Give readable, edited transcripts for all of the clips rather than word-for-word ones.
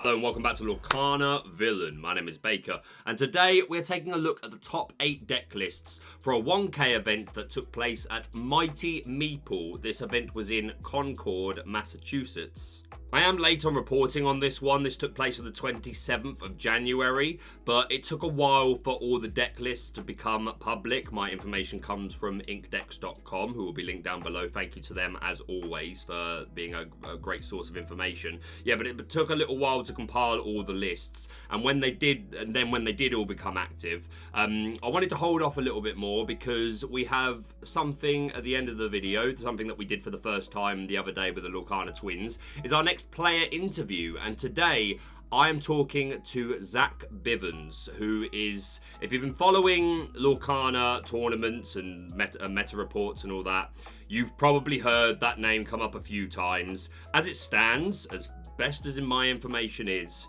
Hello and welcome back to Lorcana Villain. My name is Baker, and today we're taking a look at the top 8 deck lists for a 1K event that took place at Mighty Meeple. This event was in Concord, Massachusetts. I am late on reporting on this one. This took place on the 27th of January, but it took a while for all the deck lists to become public. My information comes from inkdex.com, who will be linked down below. Thank you to them, as always, for being a great source of information. Yeah, but it took a little while to compile all the lists, and when they did all become active, I wanted to hold off a little bit more because we have something at the end of the video, something that we did for the first time the other day with the Lorcana twins, is our next player interview. And today I am talking to Zack Bivens, who is, if you've been following Lorcana tournaments and meta reports and all that, you've probably heard that name come up a few times. As it stands, as best as in my information is,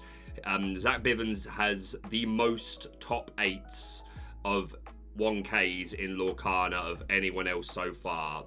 Zack Bivens has the most top 8s of 1Ks in Lorcana of anyone else so far.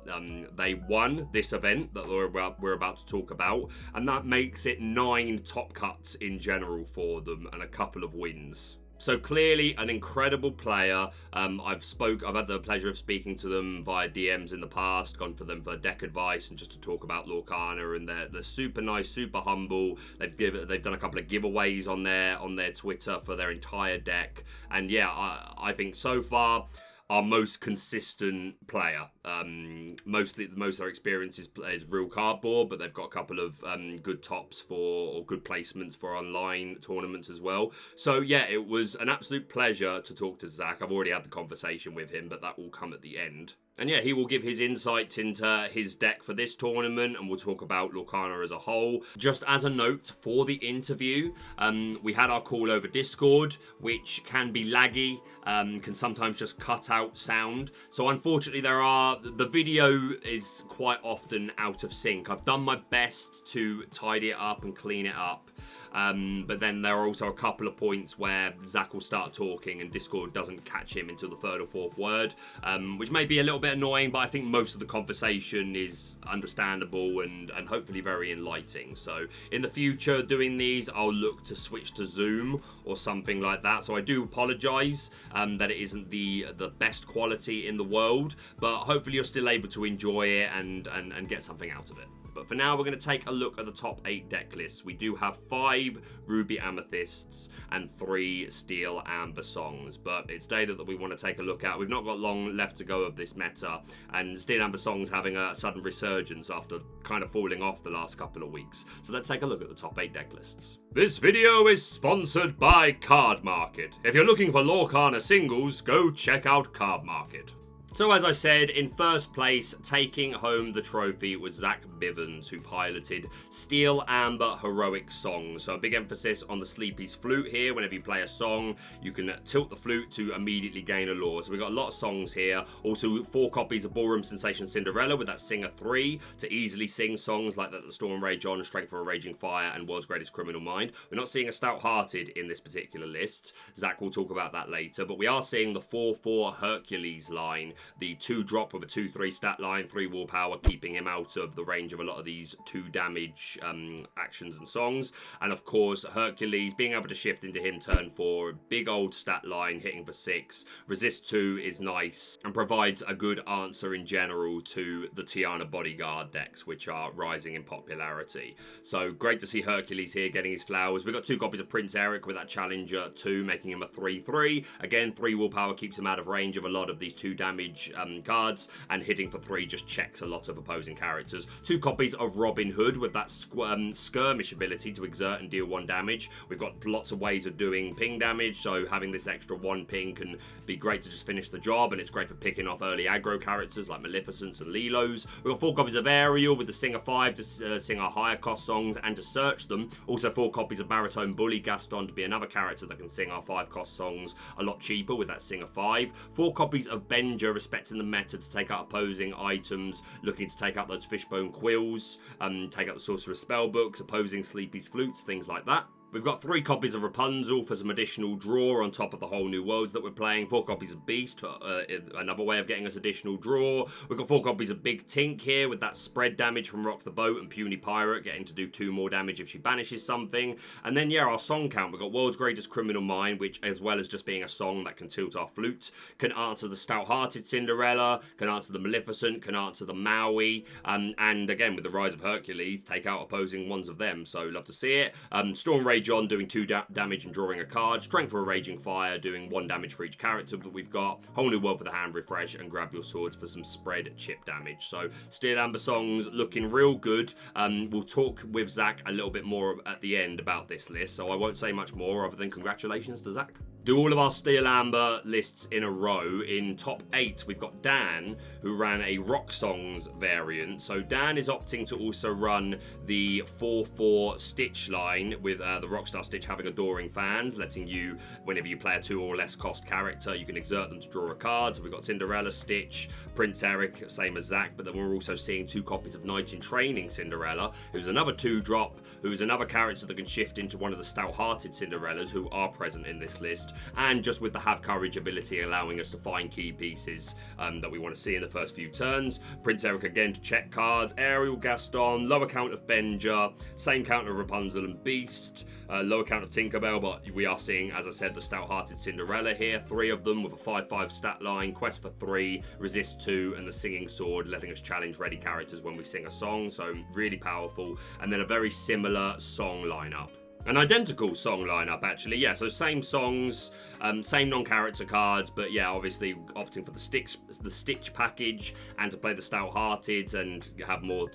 They won this event that we're about to talk about, and that makes it 9 top cuts in general for them and a couple of wins. So clearly an incredible player. I've had the pleasure of speaking to them via DMs in the past, gone for them for deck advice and just to talk about Lorcana, and they're super nice, super humble. They've done a couple of giveaways on their Twitter for their entire deck, and yeah, I think so far our most consistent player. Most of their experience is real cardboard, but they've got a couple of good tops or good placements for online tournaments as well. So yeah, it was an absolute pleasure to talk to Zach. I've already had the conversation with him, but that will come at the end. And yeah, he will give his insights into his deck for this tournament, and we'll talk about Lorcana as a whole. Just as a note for the interview, we had our call over Discord, which can be laggy, can sometimes just cut out sound. So unfortunately, the video is quite often out of sync. I've done my best to tidy it up and clean it up. But then there are also a couple of points where Zach will start talking and Discord doesn't catch him until the 3rd or 4th word, which may be a little bit annoying, but I think most of the conversation is understandable and hopefully very enlightening. So in the future, doing these, I'll look to switch to Zoom or something like that. So I do apologise that it isn't the best quality in the world, but hopefully you're still able to enjoy it and get something out of it. But for now, we're going to take a look at the top 8 deck lists. We do have 5 Ruby Amethysts and 3 Steel Amber Songs, but it's data that we want to take a look at. We've not got long left to go of this meta, and Steel Amber Songs having a sudden resurgence after kind of falling off the last couple of weeks. So let's take a look at the top 8 deck lists. This video is sponsored by Card Market. If you're looking for Lorcana singles, go check out Card Market. So as I said, in first place, taking home the trophy was Zack Bivens, who piloted Steel Amber Heroic Song. So a big emphasis on the Sleepy's flute here. Whenever you play a song, you can tilt the flute to immediately gain a lore. So we've got a lot of songs here. Also 4 copies of Ballroom Sensation Cinderella with that Singer 3 to easily sing songs like that, The Storm Rage On, Strength for a Raging Fire, and World's Greatest Criminal Mind. We're not seeing a Stout-Hearted in this particular list. Zach will talk about that later. But we are seeing the 4/4 Hercules line. The 2-drop with a 2/3 stat line, 3 wall power, keeping him out of the range of a lot of these 2 damage actions and songs. And of course, Hercules, being able to shift into him turn 4, big old stat line, hitting for 6. Resist 2 is nice and provides a good answer in general to the Tiana Bodyguard decks, which are rising in popularity. So great to see Hercules here getting his flowers. We've got 2 copies of Prince Eric with that Challenger 2, making him a 3/3. Again, 3 wall power keeps him out of range of a lot of these 2 damage cards, and hitting for 3 just checks a lot of opposing characters. 2 copies of Robin Hood with that skirmish ability to exert and deal 1 damage. We've got lots of ways of doing ping damage, so having this extra 1 ping can be great to just finish the job, and it's great for picking off early aggro characters like Maleficents and Lilos. We've got 4 copies of Ariel with the Singer 5 to sing our higher cost songs and to search them. Also 4 copies of Baritone Bully Gaston to be another character that can sing our 5 cost songs a lot cheaper with that Singer 5. 4 copies of Benja, respecting the meta to take out opposing items, looking to take out those Fishbone Quills, take out the Sorcerer's Spellbooks, opposing Sleepy's Flutes, things like that. We've got 3 copies of Rapunzel for some additional draw on top of the whole new worlds that we're playing. 4 copies of Beast for another way of getting us additional draw. We've got 4 copies of Big Tink here with that spread damage from Rock the Boat and Puny Pirate getting to do 2 more damage if she banishes something. And then, yeah, our song count. We've got World's Greatest Criminal Mind, which, as well as just being a song that can tilt our flute, can answer the Stout-Hearted Cinderella, can answer the Maleficent, can answer the Maui, and again, with the Rise of Hercules, take out opposing ones of them. So, love to see it. Storm Rage on, doing 2 damage and drawing a card. Strength for a Raging Fire, doing 1 damage for each character that we've got. Whole New World for the hand refresh, and Grab Your Swords for some spread chip damage. So Steel Amber songs looking real good. We'll talk with Zach a little bit more at the end about this list, so I won't say much more other than congratulations to Zach. Do all of our Steel Amber lists in a row. In top 8, we've got Dan, who ran a Rock Songs variant. So Dan is opting to also run the 4/4 Stitch line, with the Rockstar Stitch having Adoring Fans, letting you, whenever you play a 2 or less cost character, you can exert them to draw a card. So we've got Cinderella Stitch, Prince Eric, same as Zach, but then we're also seeing 2 copies of Knight in Training Cinderella, who's another 2-drop, who's another character that can shift into one of the Stout-Hearted Cinderellas who are present in this list. And just with the Have Courage ability, allowing us to find key pieces that we want to see in the first few turns. Prince Eric again to check cards. Ariel, Gaston, lower count of Benja, same count of Rapunzel and Beast, lower count of Tinkerbell, but we are seeing, as I said, the Stout-Hearted Cinderella here. 3 of them with a 5/5 stat line, quest for 3, resist 2, and the Singing Sword, letting us challenge ready characters when we sing a song. So really powerful. And then a very similar song lineup. An identical song lineup, actually, yeah, so same songs, same non-character cards, but yeah, obviously opting for the Stitch package and to play the Stout-Hearted and have more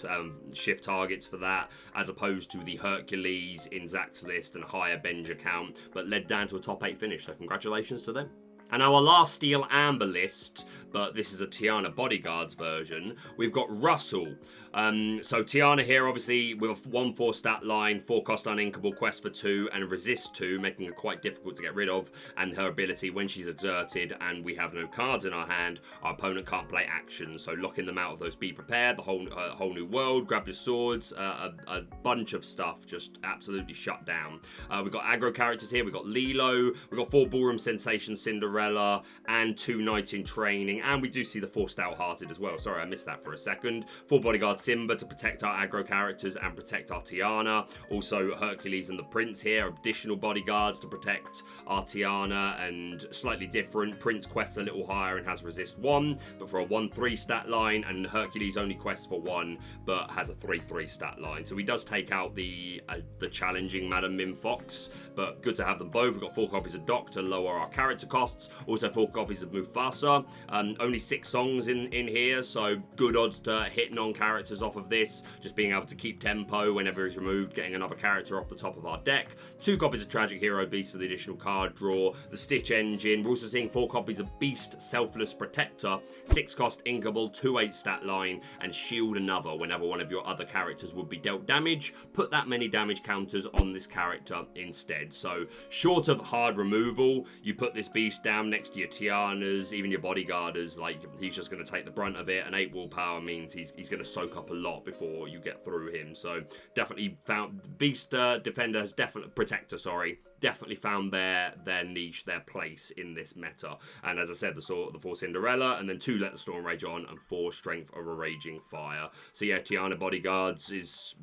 shift targets for that, as opposed to the Hercules in Zach's list and higher Benja count, but led down to a top 8 finish, so congratulations to them. And our last Steel Amber list, but this is a Tiana Bodyguards version, we've got Russell. So Tiana here, obviously, with a 1/4 stat line, 4 cost uninkable, quest for 2, and resist 2, making her quite difficult to get rid of, and her ability when she's exerted and we have no cards in our hand, our opponent can't play actions, so locking them out of those Be Prepared, the whole new world, Grab Your Swords, a bunch of stuff just absolutely shut down. We've got aggro characters here, we've got Lilo, we've got 4 Ballroom Sensation Cinderella, and 2 Knight in Training, and we do see the 4 Stout-Hearted as well. Sorry, I missed that for a second. 4 Bodyguard Simba to protect our aggro characters and protect our Tiana. Also Hercules and the Prince here, additional bodyguards to protect our Tiana, and slightly different. Prince quests a little higher and has resist 1, but for a 1/3 stat line, and Hercules only quests for 1, but has a 3/3 stat line. So he does take out the challenging Madam Mim Fox, but good to have them both. We've got 4 copies of Doc to lower our character costs. Also 4 copies of Mufasa. Only 6 songs in here, so good odds to hit non-characters off of this. Just being able to keep tempo whenever it's removed, getting another character off the top of our deck. 2 copies of Tragic Hero Beast for the additional card draw. The Stitch Engine. We're also seeing 4 copies of Beast Selfless Protector. 6 cost inkable, 2/8 stat line, and shield another whenever one of your other characters would be dealt damage. Put that many damage counters on this character instead. So short of hard removal, you put this beast down next to your Tianas, even your bodyguarders, like he's just going to take the brunt of it, and 8 willpower means he's going to soak up a lot before you get through him. So definitely found Beast Defender has definitely found their niche, their place in this meta. And as I said, the 4 Cinderella, and then 2 Let the Storm Rage On, and 4 Strength of a Raging Fire. So yeah, Tiana Bodyguards is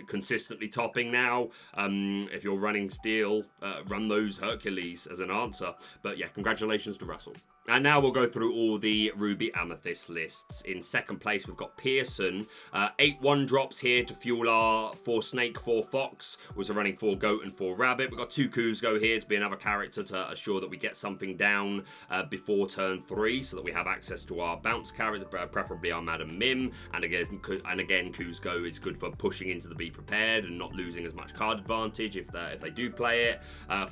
consistently topping now. If you're running Steel, run those Hercules as an answer. But yeah, congratulations to Russell. And now we'll go through all the Ruby Amethyst lists. In second place, we've got Pearson. 8 1-drops here to fuel our 4 Snake, 4 Fox. We're also running 4 Goat and 4 Rabbit. We've got 2 Kuzco here to be another character to assure that we get something down before turn 3, so that we have access to our bounce character, preferably our Madam Mim. And again, Kuzco is good for pushing into the Be Prepared and not losing as much card advantage if they do play it.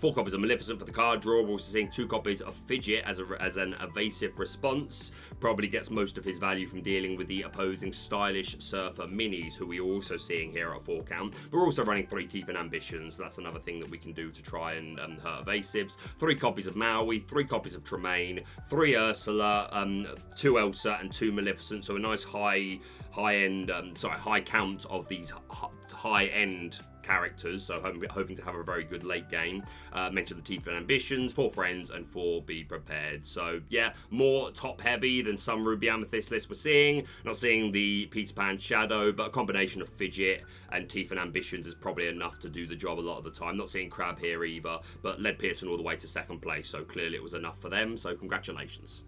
4 copies of Maleficent for the card draw. We're also seeing 2 copies of Fidget as an evasive response. Probably gets most of his value from dealing with the opposing stylish Surfer minis, who we're also seeing here at 4 count. We're also running 3 Teeth and Ambitions. That's another thing that we can do to try and hurt evasives. 3 copies of Maui, 3 copies of Tremaine, 3 Ursula, 2 Elsa, and 2 Maleficent. So a nice high count of these high-end characters, so hoping to have a very good late game. Mentioned the Teeth and Ambitions, 4 Friends, and 4 Be Prepared. So yeah, more top heavy than some Ruby Amethyst lists we're seeing. Not seeing the Peter Pan Shadow, but a combination of Fidget and Teeth and Ambitions is probably enough to do the job a lot of the time. Not seeing Crab here either, but led Pearson all the way to 2nd place, so clearly it was enough for them, so congratulations.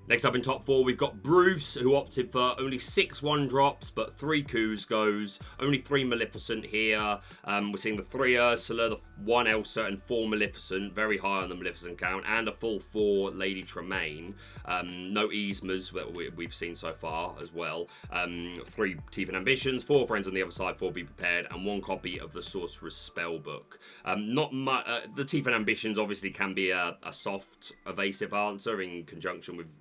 Next up in top 4, we've got Bruce, who opted for only 6 1-drops, but 3 Kuzcos, only 3 Maleficent here. We're seeing the 3 Ursula, the 1 Elsa, and 4 Maleficent, very high on the Maleficent count, and a full 4 Lady Tremaine. No Yzmas that we've seen so far as well. 3 Teeth and Ambitions, 4 Friends on the other side, 4 Be Prepared, and 1 copy of the Sorcerer's Spellbook. Not much. The Teeth and Ambitions obviously can be a soft, evasive answer in conjunction with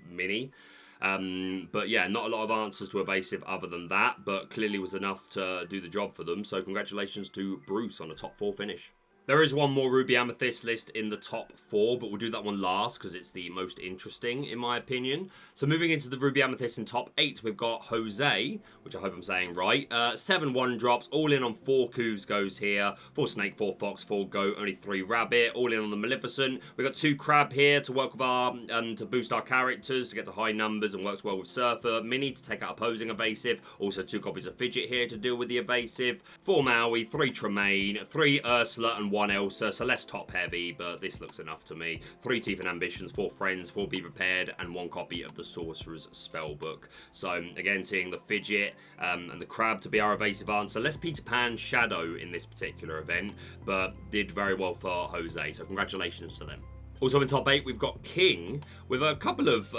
Mini. But yeah, not a lot of answers to evasive other than that, but clearly was enough to do the job for them. So congratulations to Bruce on a top 4 finish. There is one more Ruby Amethyst list in the top 4, but we'll do that one last because it's the most interesting in my opinion. So moving into the Ruby Amethyst in top 8, we've got Jose, which I hope I'm saying right. 7 1-drops, all in on 4 Kuzcos here. 4 Snake, 4 Fox, 4 Goat, only 3 Rabbit, all in on the Maleficent. We've got 2 Crab here to work with our, to boost our characters, to get to high numbers and works well with Surfer. Mini to take out opposing evasive. Also 2 copies of Fidget here to deal with the evasive. 4 Maui, 3 Tremaine, 3 Ursula, and 1 Elsa, so less top heavy, but this looks enough to me. 3 Teeth and Ambitions, 4 Friends, 4 Be Prepared, and 1 copy of the Sorcerer's Spellbook. So again, seeing the Fidget and the Crab to be our evasive answer. Less Peter Pan Shadow in this particular event, but did very well for Jose, so congratulations to them. Also in top 8, we've got King, with a couple of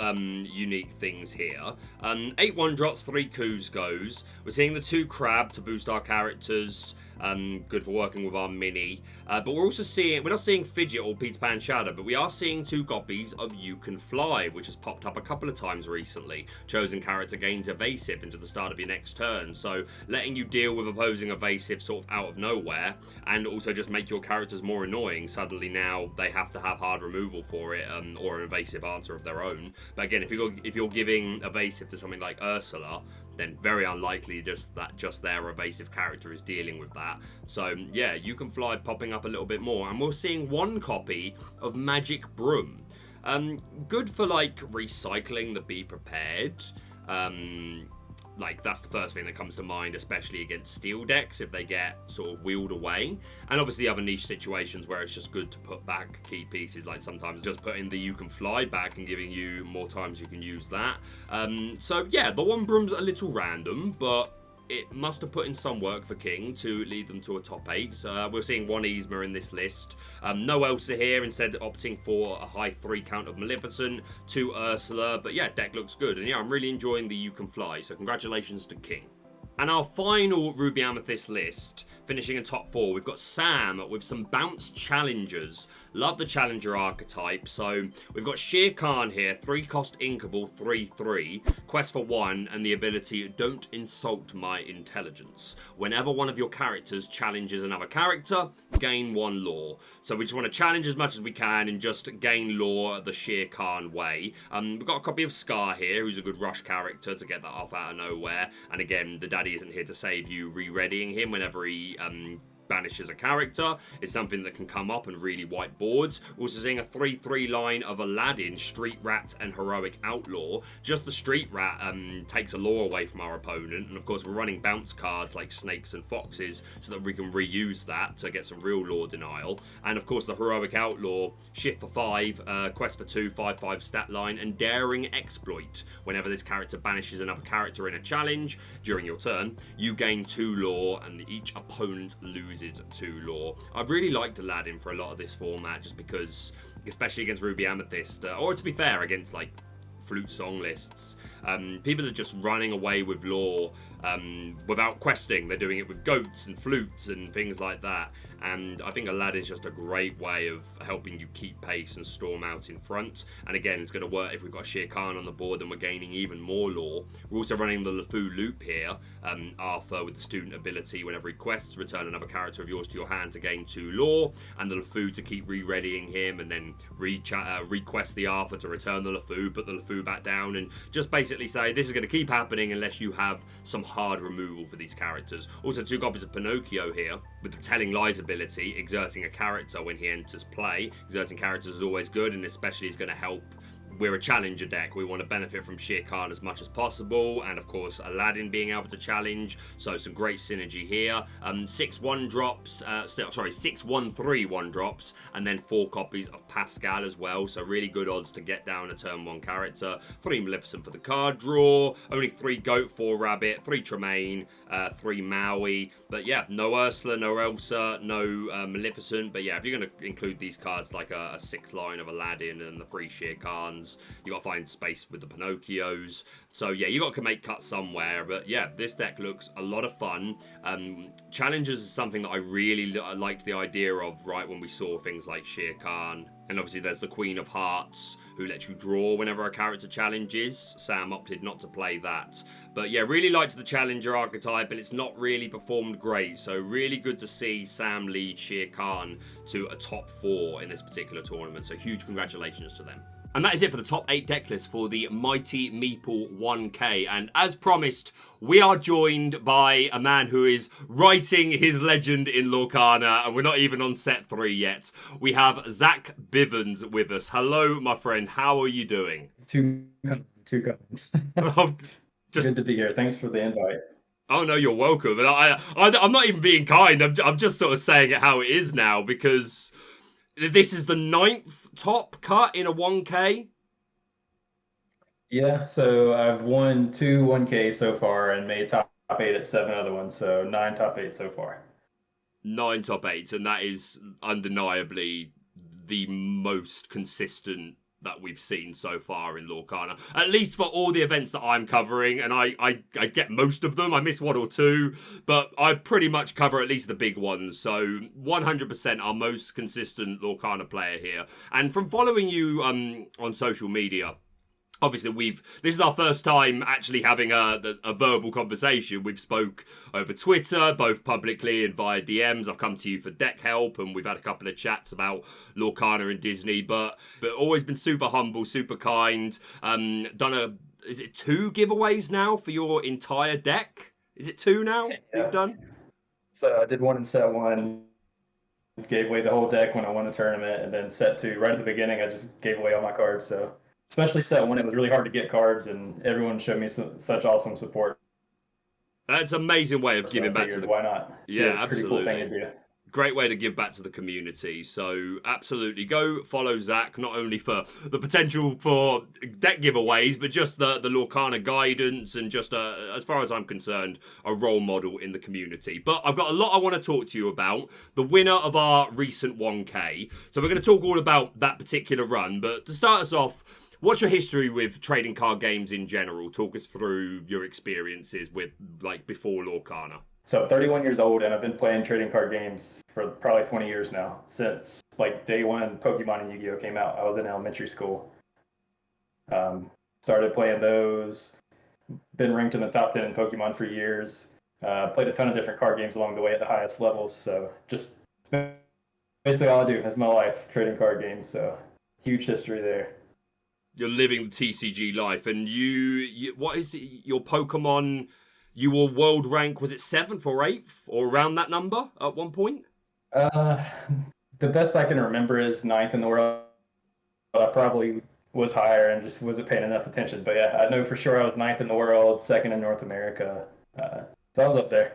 unique things here. 8 1-drops, 3 Kuzcos. We're seeing the 2 Crab to boost our characters. Good for working with our Mini. But we're also seeing, we're not seeing Fidget or Peter Pan Shadow, but we are seeing 2 copies of You Can Fly, which has popped up a couple of times recently. Chosen character gains evasive into the start of your next turn, so letting you deal with opposing evasive sort of out of nowhere, and also just make your characters more annoying. Suddenly now they have to have hard removal for it, or an evasive answer of their own. But again, if you're giving evasive to something like Ursula, then very unlikely just their evasive character is dealing with that. So yeah, You Can Fly popping up a little bit more, and we're seeing 1 copy of Magic Broom. Good for like recycling the Be Prepared. Like, that's the first thing that comes to mind, especially against steel decks if they get sort of wheeled away. And obviously other niche situations where it's just good to put back key pieces, like sometimes just putting the You Can Fly back and giving you more times you can use that. So yeah, the 1 Broom's a little random, but it must have put in some work for King to lead them to a top 8. So we're seeing 1 Yzma in this list. No Elsa here, instead opting for a high 3 count of Maleficent, 2 Ursula. But yeah, deck looks good. And yeah, I'm really enjoying the You Can Fly. So congratulations to King. And our final Ruby Amethyst list, finishing in top 4, we've got Sam with some bounce challengers. Love the challenger archetype. So we've got Shere Khan here, 3-cost Inkable, 3/3, quest for 1, and the ability Don't Insult My Intelligence. Whenever one of your characters challenges another character, gain 1 lore. So we just want to challenge as much as we can and just gain lore the Shere Khan way. We've got a copy of Scar here, who's a good rush character to get that off out of nowhere. And again, the daddy isn't here to save you, re-readying him whenever he banishes a character is something that can come up and really wipe boards. We're also seeing a 3/3 line of Aladdin, Street Rat, and Heroic Outlaw. Just the Street Rat takes a lore away from our opponent, and of course we're running bounce cards like Snakes and Foxes so that we can reuse that to get some real lore denial. And of course the Heroic Outlaw, Shift for 5, Quest for 2, 5/5 stat line, and Daring Exploit. Whenever this character banishes another character in a challenge during your turn, you gain 2 lore and each opponent loses 2 lore. I've really liked Aladdin for a lot of this format just because, especially against Ruby Amethyst, or to be fair, against like Flute Song lists, people are just running away with lore without questing. They're doing it with goats and flutes and things like that. And I think Aladdin's just a great way of helping you keep pace and storm out in front. And again, it's going to work if we've got Shere Khan on the board, then we're gaining even more lore. We're also running the LeFou loop here. Arthur with the student ability, whenever he quests, return another character of yours to your hand to gain 2 lore. And the LeFou to keep re-readying him and then request the Arthur to return the LeFou, put the LeFou 2 back down, and just basically say this is going to keep happening unless you have some hard removal for these characters. Also 2 copies of Pinocchio here with the Telling Lies ability, exerting a character when he enters play. Exerting characters is always good, and especially is going to help. We're a challenger deck. We want to benefit from Shere Khan as much as possible, and of course Aladdin being able to challenge, so some great synergy here. 6 1-drops, 6 1/3 1-drops, and then 4 copies of Pascal as well, so really good odds to get down a turn 1 character. 3 Maleficent for the card draw, only 3 Goat, 4 Rabbit, 3 Tremaine, 3 Maui, but yeah, no Ursula, no Elsa, no Maleficent, but yeah, if you're going to include these cards like a 6 line of Aladdin and the 3 Shere Khans, you got to find space with the Pinocchios. So yeah, you got to make cuts somewhere. But yeah, this deck looks a lot of fun. Challenges is something that I really liked the idea of, right, when we saw things like Shere Khan. And obviously there's the Queen of Hearts, who lets you draw whenever a character challenges. Sam opted not to play that. But yeah, really liked the challenger archetype, and it's not really performed great. So really good to see Sam lead Shere Khan to a top 4 in this particular tournament. So huge congratulations to them. And that is it for the top 8 deck list for the Mighty Meeple 1K. And as promised, we are joined by a man who is writing his legend in Lorcana, and we're not even on set 3 yet. We have Zack Bivens with us. Hello, my friend. How are you doing? Too kind. Good to be here. Thanks for the invite. Oh, no, you're welcome. And I'm not even being kind. I'm just sort of saying it how it is now, because this is the 9th top cut in a 1K. Yeah, so I've won 2 1K so far and made top 8 at 7 other ones, so 9 top 8 so far. 9 top 8s, and that is undeniably the most consistent that we've seen so far in Lorcana, at least for all the events that I'm covering, and I get most of them. I miss 1 or 2, but I pretty much cover at least the big ones, so 100% our most consistent Lorcana player here. And from following you on social media, obviously this is our first time actually having a verbal conversation. We've spoke over Twitter, both publicly and via DMs. I've come to you for deck help, and we've had a couple of chats about Lorcana and Disney, but always been super humble, super kind. Is it 2 giveaways now for your entire deck? Is it 2 now you've done? So I did 1 in set 1, gave away the whole deck when I won the tournament, and then set 2, right at the beginning, I just gave away all my cards, so especially set 1, it was really hard to get cards, and everyone showed me such awesome support. That's an amazing way of giving back to the... Why not? Yeah, absolutely. Pretty cool thing to do. Great way to give back to the community. So absolutely go follow Zach, not only for the potential for deck giveaways, but just the Lorcana guidance, and just as far as I'm concerned, a role model in the community. But I've got a lot I want to talk to you about. The winner of our recent 1K. So we're going to talk all about that particular run. But to start us off, what's your history with trading card games in general? Talk us through your experiences with, like, before Lorcana. So 31 years old, and I've been playing trading card games for probably 20 years now. Since like day 1 Pokemon and Yu-Gi-Oh came out, I was in elementary school. Started playing those. Been ranked in the top 10 in Pokemon for years. Played a ton of different card games along the way at the highest levels. So just basically all I do is my life, trading card games. So huge history there. You're living the TCG life, and you what is it, your Pokemon? You were world rank, was it 7th or 8th or around that number at one point? The best I can remember is 9th in the world. I probably was higher and just wasn't paying enough attention. But yeah, I know for sure I was 9th in the world, 2nd in North America. So I was up there.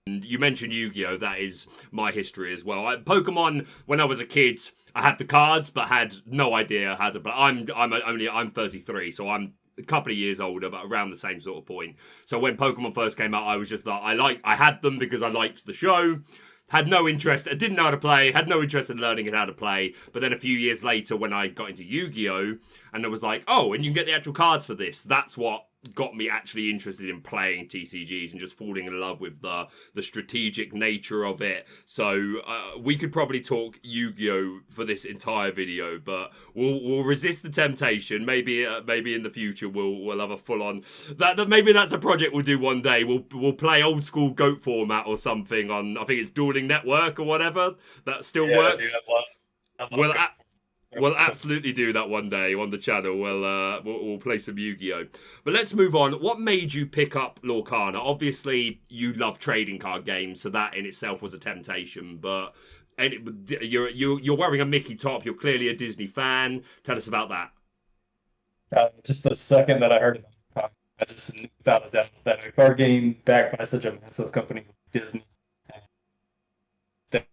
And you mentioned Yu-Gi-Oh! That is my history as well. Pokemon, when I was a kid, I had the cards, but had no idea how to play. I'm 33, so I'm a couple of years older, but around the same sort of point. So when Pokemon first came out, I was just like, I had them because I liked the show. Had no interest, I didn't know how to play, had no interest in learning how to play. But then a few years later, when I got into Yu-Gi-Oh! And I was like, oh, and you can get the actual cards for this. That's what got me actually interested in playing TCGs and just falling in love with the strategic nature of it. So we could probably talk Yu-Gi-Oh! For this entire video, but we'll resist the temptation. Maybe in the future we'll have a full-on... That maybe that's a project we'll do one day. We'll play old school GOAT format or something on, I think it's Dueling Network or whatever. That still works. Dude, I love We'll absolutely do that one day on the channel. We'll play some Yu-Gi-Oh! But let's move on. What made you pick up Lorcana? Obviously, you love trading card games, so that in itself was a temptation. But you're wearing a Mickey top. You're clearly a Disney fan. Tell us about that. Just the second that I heard about it, I just knew without a doubt that a card game backed by such a massive company like Disney.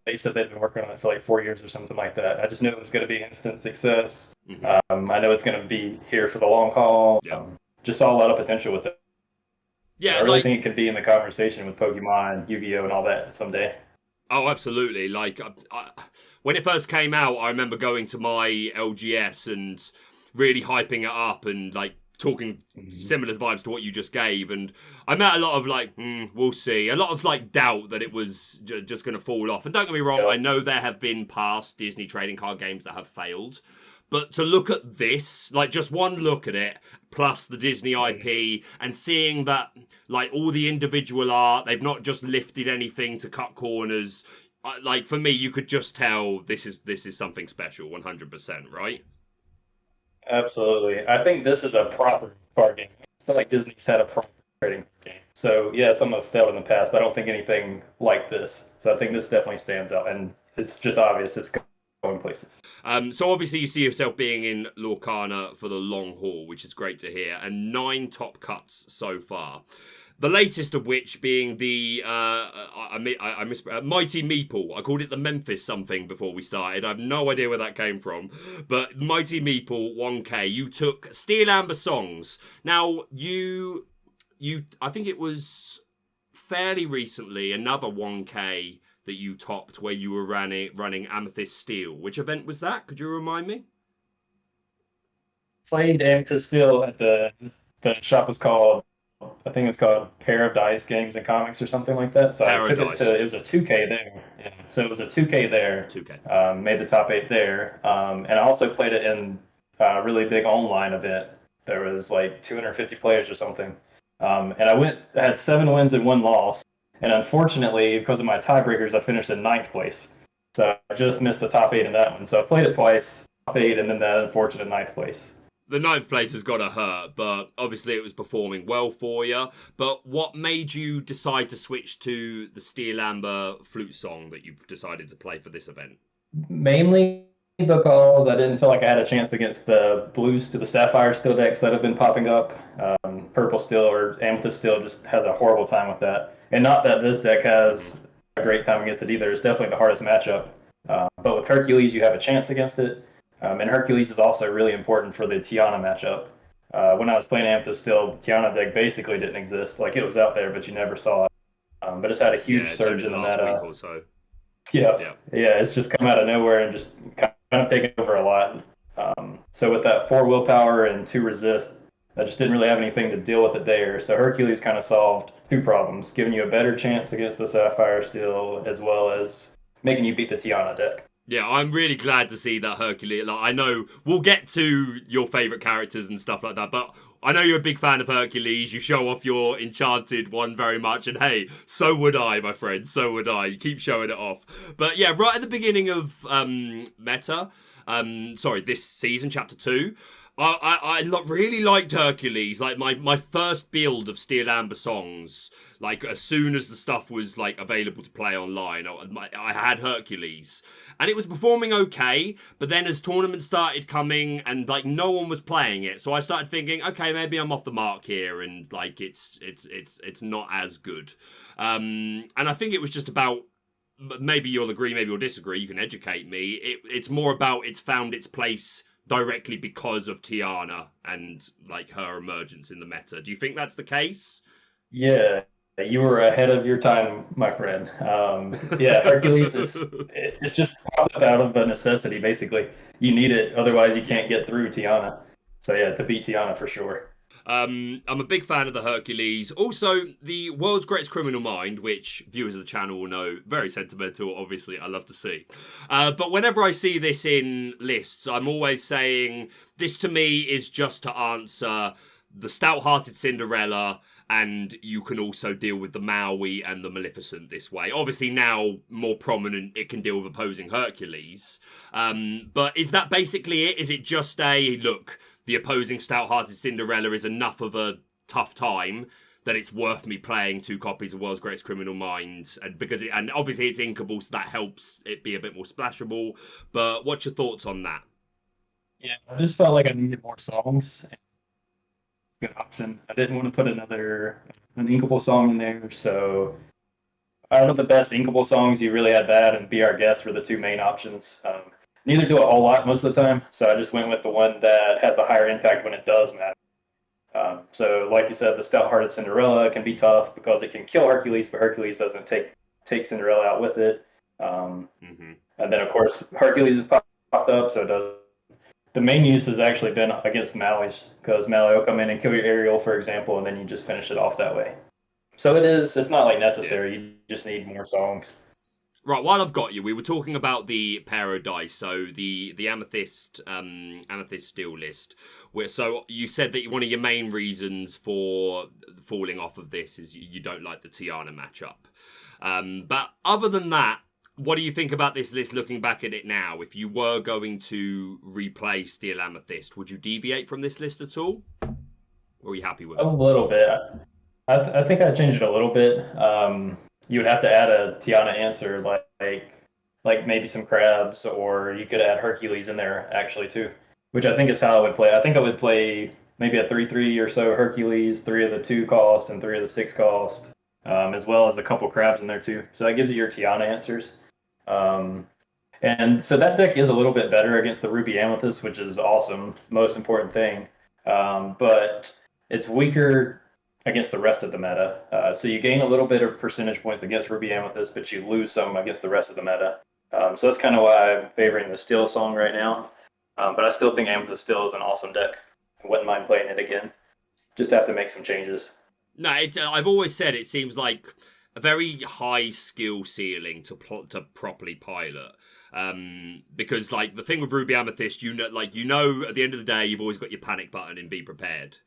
They said they'd been working on it for like 4 years or something like that. I just knew it was going to be an instant success. I know it's going to be here for the long haul. Yeah. Just saw a lot of potential with it. Yeah, I really think it could be in the conversation with Pokemon, Yu-Gi-Oh, and all that someday. Oh, absolutely. Like, when it first came out, I remember going to my LGS and really hyping it up and, like, talking similar vibes to what you just gave. And I met a lot of, like, we'll see. A lot of, like, doubt that it was just going to fall off. And don't get me wrong, I know there have been past Disney trading card games that have failed. But to look at this, like just one look at it, plus the Disney IP, and seeing that, like all the individual art, they've not just lifted anything to cut corners. Like for me, you could just tell this is something special, 100%, right? Absolutely. I think this is a proper card game. I feel like Disney's had a proper trading game. So yeah, some have failed in the past, but I don't think anything like this. So I think this definitely stands out, and it's just obvious it's going places. So obviously you see yourself being in Lorcana for the long haul, which is great to hear, and 9 top cuts so far. The latest of which being the Mighty Meeple. I called it the Memphis something before we started. I have no idea where that came from. But Mighty Meeple 1K. You took Steel Amber Songs. Now, you I think it was fairly recently another 1K that you topped where you were running Amethyst Steel. Which event was that? Could you remind me? Played Amethyst Steel at the shop was called, I think it's called Pair of Dice Games and Comics or something like that. So I took it was a 2K there. Yeah. So it was a 2K there. 2K. Made the top 8 there. And I also played it in a really big online event. There was like 250 players or something. And I had 7 wins and 1 loss. And unfortunately, because of my tiebreakers, I finished in 9th place. So I just missed the top 8 in that one. So I played it twice, top 8, and then that unfortunate 9th place. The 9th place has got to hurt, but obviously it was performing well for you. But what made you decide to switch to the Steel Amber Flute Song that you decided to play for this event? Mainly because I didn't feel like I had a chance against the blues to the Sapphire Steel decks that have been popping up. Purple Steel or Amethyst Steel just has a horrible time with that. And not that this deck has a great time against it either. It's definitely the hardest matchup. But with Hercules, you have a chance against it. And Hercules is also really important for the Tiana matchup. When I was playing Amethyst Steel, Tiana deck basically didn't exist. Like, it was out there, but you never saw it. But it's had a huge surge in the meta. Week or so. Yeah, it's just come out of nowhere and just kind of taken over a lot. So with that 4 willpower and 2 resist, I just didn't really have anything to deal with it there. So Hercules kind of solved 2 problems, giving you a better chance against the Sapphire Steel, as well as making you beat the Tiana deck. Yeah, I'm really glad to see that Hercules. Like, I know we'll get to your favourite characters and stuff like that, but I know you're a big fan of Hercules. You show off your Enchanted one very much, and hey, so would I, my friend. So would I. You keep showing it off. But yeah, right at the beginning of this season, Chapter 2, I really liked Hercules. Like my first build of Steel Amber Songs, like as soon as the stuff was like available to play online, I had Hercules, and it was performing okay. But then as tournaments started coming and like no one was playing it, so I started thinking, okay, maybe I'm off the mark here, and like it's not as good. And I think it was just about. Maybe you'll agree, maybe you'll disagree. You can educate me. It's more about it's found its place directly because of Tiana and like her emergence in the meta. Do you think that's the case? Yeah, you were ahead of your time, my friend. Yeah, Hercules it's just popped up out of a necessity, basically. You need it, otherwise you can't get through Tiana. So yeah, to beat Tiana for sure. I'm a big fan of the Hercules. Also, the World's Greatest Criminal Mind, which viewers of the channel will know, very sentimental, obviously, I love to see. But whenever I see this in lists, I'm always saying, this to me is just to answer the Stout-Hearted Cinderella and you can also deal with the Maui and the Maleficent this way. Obviously now more prominent, it can deal with opposing Hercules. But is that basically it? Is it just a, look, the opposing Stout-Hearted Cinderella is enough of a tough time that it's worth me playing 2 copies of World's Greatest Criminal Minds, and obviously it's inkable, so that helps it be a bit more splashable. But what's your thoughts on that? Yeah, I just felt like I needed more songs. Good option. I didn't want to put an inkable song in there, so out of the best inkable songs, you really had that and Be Our Guest were the 2 main options. Neither do a whole lot most of the time, so I just went with the one that has the higher impact when it does matter. So, like you said, the Stout-Hearted Cinderella can be tough because it can kill Hercules, but Hercules doesn't take Cinderella out with it. And then, of course, Hercules has popped up, so it does. The main use has actually been against Maui's, because Maui will come in and kill your Ariel, for example, and then you just finish it off that way. So it's not like necessary, you just need more songs. Right, while I've got you, we were talking about the pair of dice, so the Amethyst Steel list. So you said that one of your main reasons for falling off of this is you don't like the Tiana matchup. But other than that, what do you think about this list looking back at it now? If you were going to replay Steel Amethyst, would you deviate from this list at all? Or are you happy with it? A little bit. I think I'd change it a little bit. You would have to add a Tiana answer, like maybe some crabs, or you could add Hercules in there actually too, which I think is how I would play. I think I would play maybe a 3/3 or so Hercules, 3 of the 2 cost and 3 of the 6 cost, as well as a couple crabs in there too. So that gives you your Tiana answers. And so that deck is a little bit better against the Ruby Amethyst, which is awesome. It's the most important thing. But it's weaker against the rest of the meta. So you gain a little bit of percentage points against Ruby Amethyst, but you lose some against the rest of the meta. So that's kind of why I'm favoring the Steel Song right now. But I still think Amethyst Steel is an awesome deck. I wouldn't mind playing it again. Just have to make some changes. No, I've always said it seems like a very high skill ceiling to properly pilot. Because like the thing with Ruby Amethyst, at the end of the day, you've always got your panic button and be prepared.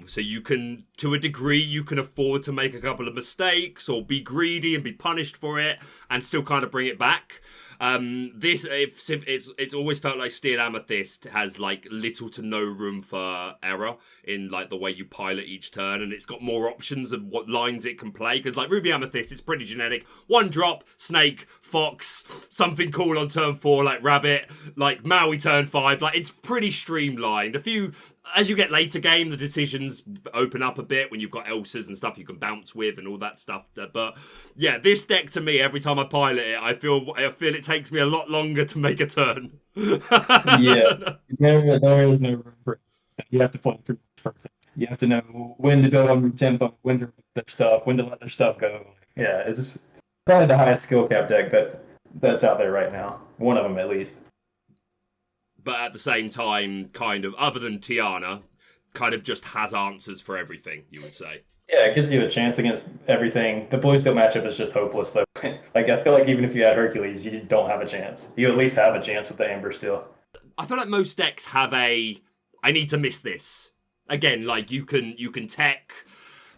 So you can, to a degree, you can afford to make a couple of mistakes or be greedy and be punished for it and still kind of bring it back. It's always felt like Steel Amethyst has like little to no room for error in like the way you pilot each turn, and it's got more options of what lines it can play. Because like Ruby Amethyst, it's pretty generic: 1 drop, snake, fox, something cool on turn 4 like rabbit, like Maui turn 5. Like it's pretty streamlined. As you get later game, the decisions open up a bit when you've got Elsas and stuff you can bounce with and all that stuff. But yeah, this deck to me, every time I pilot it, I feel it takes me a lot longer to make a turn. Yeah, there is no room for it. You have to play pretty perfect. You have to know when to go on your tempo, when to their stuff, when to let their stuff go. Yeah, it's probably the highest skill cap deck that's out there right now. One of them at least. But at the same time, kind of, other than Tiana, kind of just has answers for everything, you would say. Yeah, it gives you a chance against everything. The blue steel matchup is just hopeless, though. Like, I feel like even if you had Hercules, you don't have a chance. You at least have a chance with the Amber Steel. I feel like most decks have I need to miss this. Again, like, you can tech,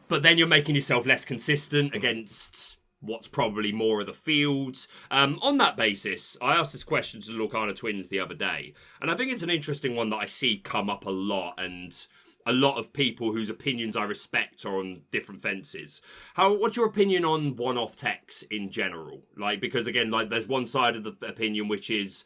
but then you're making yourself less consistent against what's probably more of the field. On that basis, I asked this question to the Lorcana Twins the other day, and I think it's an interesting one that I see come up a lot, and a lot of people whose opinions I respect are on different fences. What's your opinion on one-off techs in general? Like, because again, like there's one side of the opinion which is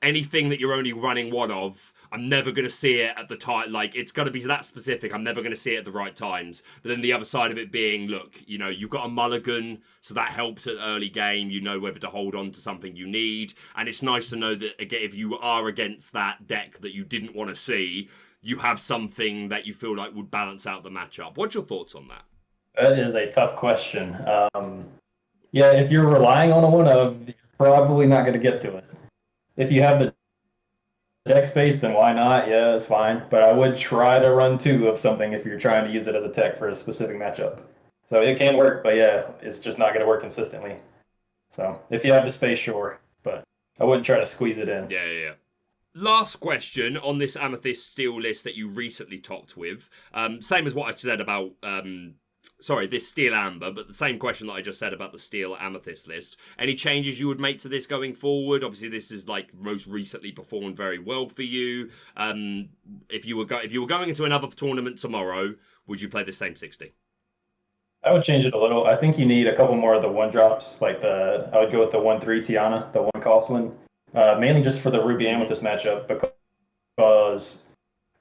anything that you're only running one of, I'm never going to see it at the time. Like, it's got to be that specific. I'm never going to see it at the right times. But then the other side of it being, look, you've got a mulligan, so that helps at early game. You know whether to hold on to something you need. And it's nice to know that, again, if you are against that deck that you didn't want to see, you have something that you feel like would balance out the matchup. What's your thoughts on that? That is a tough question. Yeah, if you're relying on a one of, you're probably not going to get to it. If you have the deck space, then why not? Yeah, it's fine. But I would try to run 2 of something if you're trying to use it as a tech for a specific matchup. So it can work, but yeah, it's just not going to work consistently. So if you have the space, sure. But I wouldn't try to squeeze it in. Yeah. Last question on this Amethyst Steel list that you recently topped with. Same as what I said about, this Steel Amber, but the same question that I just said about the Steel Amethyst list. Any changes you would make to this going forward? Obviously, this is like most recently performed very well for you. If you were going into another tournament tomorrow, would you play the same 60? I would change it a little. I think you need a couple more of the one drops, like I would go with the 1/3 Tiana, the one cost one, mainly just for the Ruby Amethyst matchup because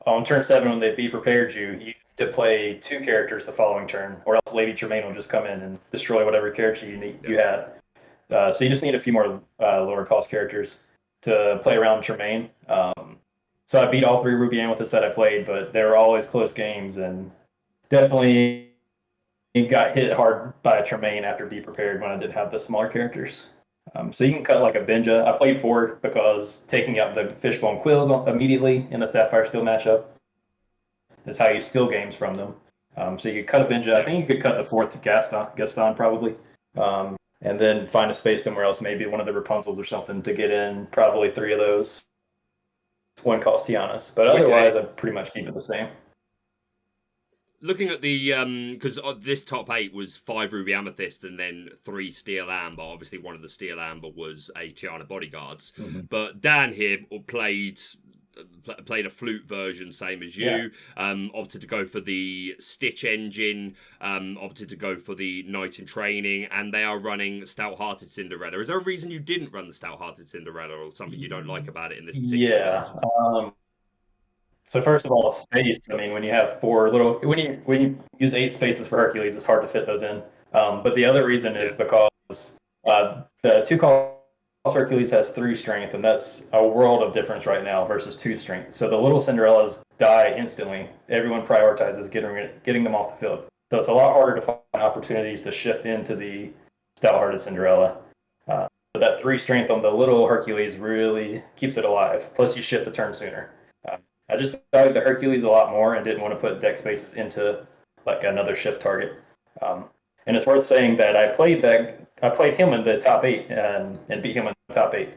on turn 7 when they be prepared you need to play 2 characters the following turn, or else Lady Tremaine will just come in and destroy whatever character you had. So you just need a few more lower cost characters to play around Tremaine. So I beat all 3 Ruby Amethysts that I played, but they were always close games and definitely got hit hard by a Tremaine after Be Prepared when I didn't have the smaller characters. So you can cut like a Benja. I played 4 because taking out the Fishbone Quills immediately in the Sapphire Steel matchup is how you steal games from them. So you could cut a Benja. I think you could cut the 4th Gaston probably. And then find a space somewhere else, maybe one of the Rapunzels or something, to get in probably 3 of those one cost Tianas. But otherwise, I'd pretty much keep it the same. Looking at the, because this top 8 was 5 Ruby Amethyst and then 3 Steel Amber. Obviously, one of the Steel Amber was a Tiana Bodyguards. Mm-hmm. But Dan here played a flute version, same as you. Opted to go for the Stitch engine, opted to go for the Knight in Training, and they are running Stout-Hearted Cinderella. Is there a reason you didn't run the Stout-Hearted Cinderella, or something you don't like about it in this particular event? So first of all, space. I mean, when you have 4 little, when you use 8 spaces for Hercules, it's hard to fit those in. But the other reason is because the 2 cost Hercules has 3 strength, and that's a world of difference right now versus 2 strength. So the little Cinderellas die instantly. Everyone prioritizes getting them off the field. So it's a lot harder to find opportunities to shift into the Stout-Hearted Cinderella. But that 3 strength on the little Hercules really keeps it alive. Plus, you shift the turn sooner. I just valued the Hercules a lot more and didn't want to put deck spaces into like another shift target. And it's worth saying that I played him in the top 8 and beat him in the top 8.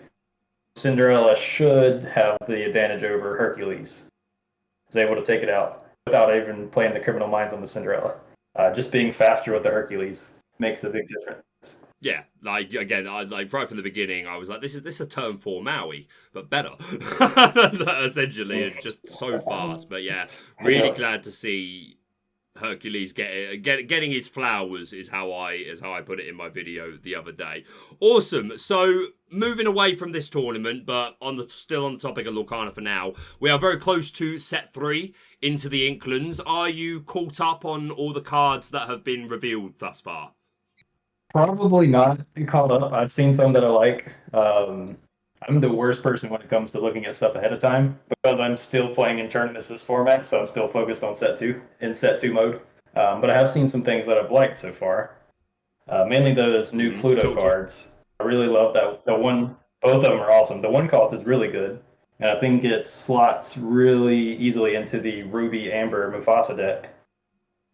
Cinderella should have the advantage over Hercules. I was able to take it out without even playing the Criminal Minds on the Cinderella. Just being faster with the Hercules makes a big difference. Yeah, like again, right from the beginning, I was like, this is a turn 4 Maui, but better. Essentially, it's just so fast. But yeah, really glad to see Hercules getting his flowers is how I put it in my video the other day. Awesome. So moving away from this tournament, but still on the topic of Lorcana for now, we are very close to set 3 into the Inklands. Are you caught up on all the cards that have been revealed thus far? Probably not caught up. I've seen some that I like. I'm the worst person when it comes to looking at stuff ahead of time because I'm still playing in tournaments this format, so I'm still focused on set 2 mode. But I have seen some things that I've liked so far. Mainly those new Pluto cards. I really love that. Both of them are awesome. The one cost is really good, and I think it slots really easily into the Ruby Amber Mufasa deck.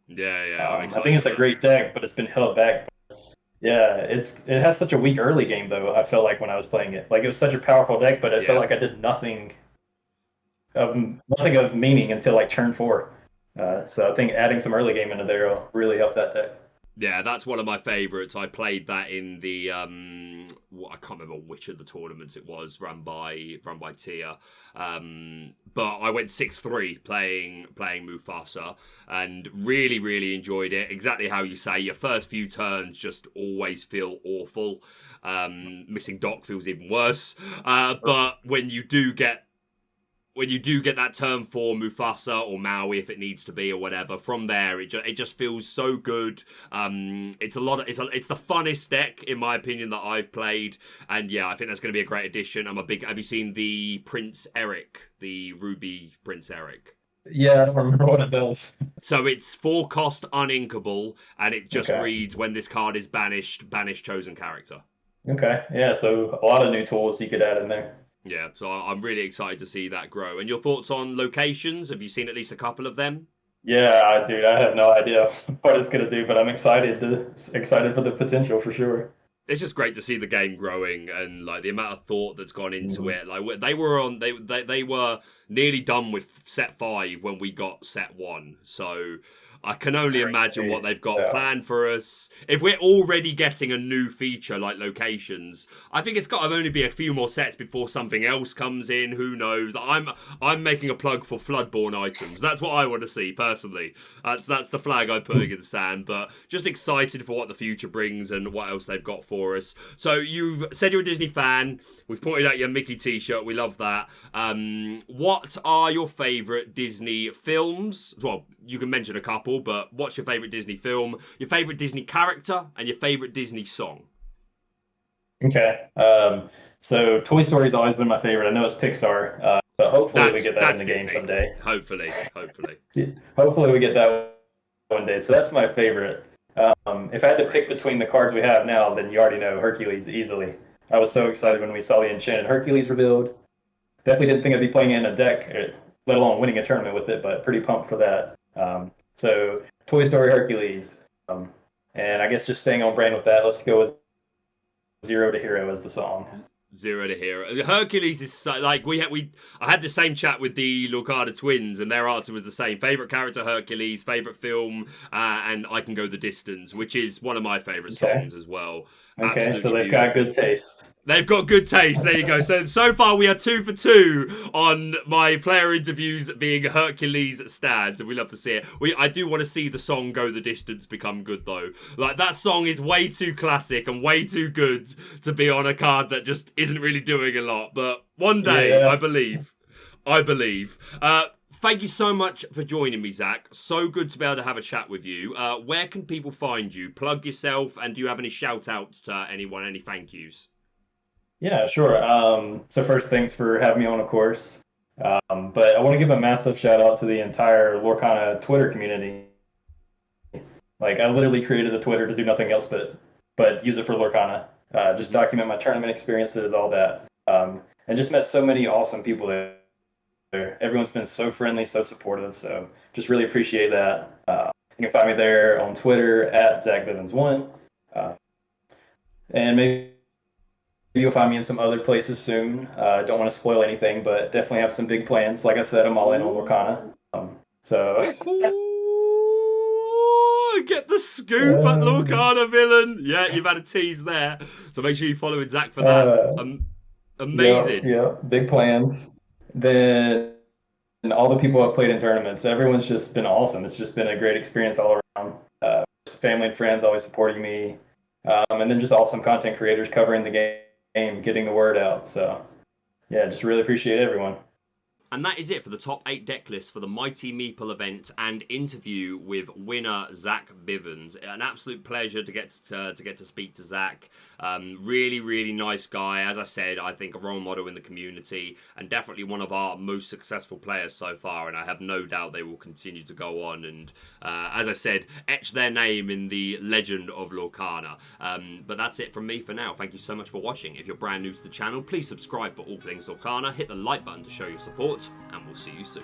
Yeah. I think it's a great deck, but it's been held back. It has such a weak early game though. I felt like when I was playing it, like it was such a powerful deck, but it felt like I did nothing of meaning until like turn 4. So I think adding some early game into there will really help that deck. Yeah, that's one of my favourites. I played that in the I can't remember which of the tournaments it was run by Tia. But I went 6-3 playing Mufasa and really enjoyed it. Exactly how you say, your first few turns just always feel awful. Missing Doc feels even worse. But when you do get that turn 4 Mufasa or Maui, if it needs to be or whatever, from there it just feels so good. It's the funnest deck in my opinion that I've played, and yeah, I think that's going to be a great addition. Have you seen the Prince Eric, the Ruby Prince Eric? Yeah, I don't remember what it does. So it's 4 cost uninkable, and it just reads, when this card is banished, banish chosen character. Okay, yeah, so a lot of new tools you could add in there. Yeah, so I'm really excited to see that grow. And your thoughts on locations? Have you seen at least a couple of them? Yeah, dude, I have no idea what it's gonna do, but I'm excited for the potential for sure. It's just great to see the game growing and like the amount of thought that's gone into it. Like they were nearly done with set 5 when we got set 1. So I can only imagine what they've got planned for us. If we're already getting a new feature like locations, I think it's got to only be a few more sets before something else comes in. Who knows? I'm making a plug for Floodborne items. That's what I want to see personally. That's the flag I'm putting in the sand. But just excited for what the future brings and what else they've got for us. So you've said you're a Disney fan. We've pointed out your Mickey t-shirt. We love that. What are your favourite Disney films? Well, you can mention a couple, but what's your favourite Disney film, your favourite Disney character, and your favourite Disney song? Okay. So Toy Story's always been my favorite. I know it's Pixar, but hopefully we get that in the Disney. game someday. Hopefully. Hopefully we get that one day. So that's my favorite. If I had to pick between the cards we have now, then you already know Hercules easily. I was so excited when we saw the Enchanted Hercules revealed. Definitely didn't think I'd be playing it in a deck, let alone winning a tournament with it, but pretty pumped for that. So Toy Story Hercules. And I guess just staying on brand with that, let's go with Zero to Hero as the song. Zero to Hero. Hercules is so, like I had the same chat with the Lorcana twins, and their answer was the same. Favorite character Hercules, favorite film, and I Can Go the Distance, which is one of my favorite songs as well. Okay, Absolutely so they've beautiful. got good taste. They've got good taste. There you go. So far we are 2 for 2 on my player interviews being Hercules stands, and we love to see it. I do want to see the song Go the Distance become good though. Like that song is way too classic and way too good to be on a card that just isn't really doing a lot. But one day, I believe. Thank you so much for joining me, Zach. So good to be able to have a chat with you. Where can people find you? Plug yourself, and do you have any shout outs to anyone, any thank yous? Yeah, sure. So first, thanks for having me on, of course. But I want to give a massive shout out to the entire Lorcana Twitter community. Like, I literally created a Twitter to do nothing else but use it for Lorcana. Just document my tournament experiences, all that. And just met so many awesome people there. Everyone's been so friendly, so supportive. So just really appreciate that. You can find me there on Twitter at Zack Bivens 1. And maybe you'll find me in some other places soon. Don't want to spoil anything, but definitely have some big plans. Like I said, I'm all in on Lorcana. Get the scoop at Lorcana Villain. Yeah, you've had a tease there. So make sure you follow Zach for that. Amazing. Yeah, big plans. Then all the people I've played in tournaments, everyone's just been awesome. It's just been a great experience all around. Family and friends always supporting me. And then just awesome content creators covering the game, getting the word out. So, yeah, just really appreciate everyone. And that is it for the top 8 deck lists for the Mighty Meeple event and interview with winner Zack Bivens. An absolute pleasure to get to speak to Zach. Really, really nice guy. As I said, I think a role model in the community and definitely one of our most successful players so far. And I have no doubt they will continue to go on and, as I said, etch their name in the legend of Lorcana. But that's it from me for now. Thank you so much for watching. If you're brand new to the channel, please subscribe for all things Lorcana. Hit the like button to show your support, and we'll see you soon.